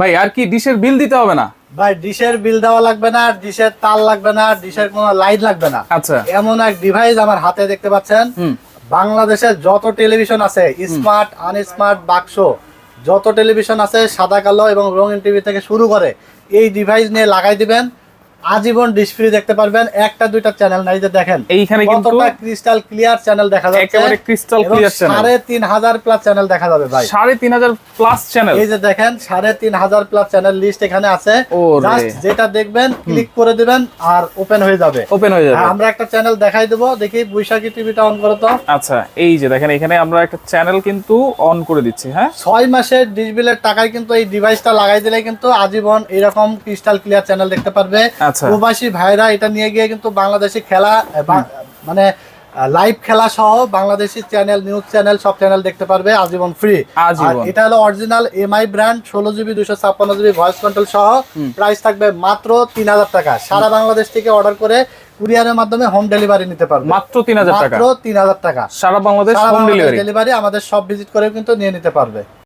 ভাই আর কি ডিশের বিল দিতে হবে না? ভাই ডিশের বিল দেওয়া লাগবে না, ডিশের তার লাগবে না, ডিশের কোনো লাইট লাগবে না। আচ্ছা। এমন এক ডিভাইস আমার হাতে দেখতে পাচ্ছেন। বাংলাদেশের যত টেলিভিশন আছে, স্মার্ট আনস্মার্ট বাক্স, যত টেলিভিশন আছে সাদা কালো এবং রঙিন টিভি থেকে শুরু করে এই ডিভাইস নিয়ে লাগাই দিবেন, আজীবন ডিশ ফ্রি দেখতে পারবেন। একটা দুইটা চ্যানেল নাই, যে দেখেন এইখানে কিন্তু কতটা ক্রিস্টাল ক্লিয়ার চ্যানেল দেখা যাচ্ছে, একেবারে crystal clear channel. 3500 plus channel দেখা যাবে ভাই। 3500 প্লাস চ্যানেল। এই যে দেখেন 3500 প্লাস চ্যানেল লিস্ট এখানে আছে। ওরে। জাস্ট যেটা দেখবেন ক্লিক করে দিবেন আর ওপেন হয়ে যাবে। ওপেন হয়ে যাবে। আমরা একটা চ্যানেল দেখাই দেবো, দেখি বৈশাখী টিভিটা অন করো তো। আচ্ছা, এই যে দেখেন এখানে আমরা একটা চ্যানেল কিন্তু অন করে দিচ্ছি। হ্যাঁ, 6 মাসের ডিশ বিলের টাকায় কিন্তু এই ডিভাইসটা লাগাই দিলে কিন্তু আজীবন এরকম ক্রিস্টাল ক্লিয়ার চ্যানেল দেখতে পারবে। আচ্ছা। প্রবাসী ভাইরা এটা নিয়ে গিয়ে কিন্তু বাংলাদেশি খেলা মানে লাইভ খেলা সহ বাংলাদেশি চ্যানেল, নিউজ চ্যানেল, সব চ্যানেল দেখতে পারবে আজীবন ফ্রি। আর এটা হলো original MI brand, 16GB 256GB voice control সহ। প্রাইস থাকবে মাত্র 3000 টাকা। সারা বাংলাদেশ থেকে অর্ডার করে কুরিয়ারের মাধ্যমে হোম ডেলিভারি নিতে পারবে। মাত্র 3000 টাকা। মাত্র 3000 টাকা। সারা বাংলাদেশ হোম ডেলিভারি। আমাদের সব ভিজিট করে কিন্তু নিয়ে নিতে পারবে।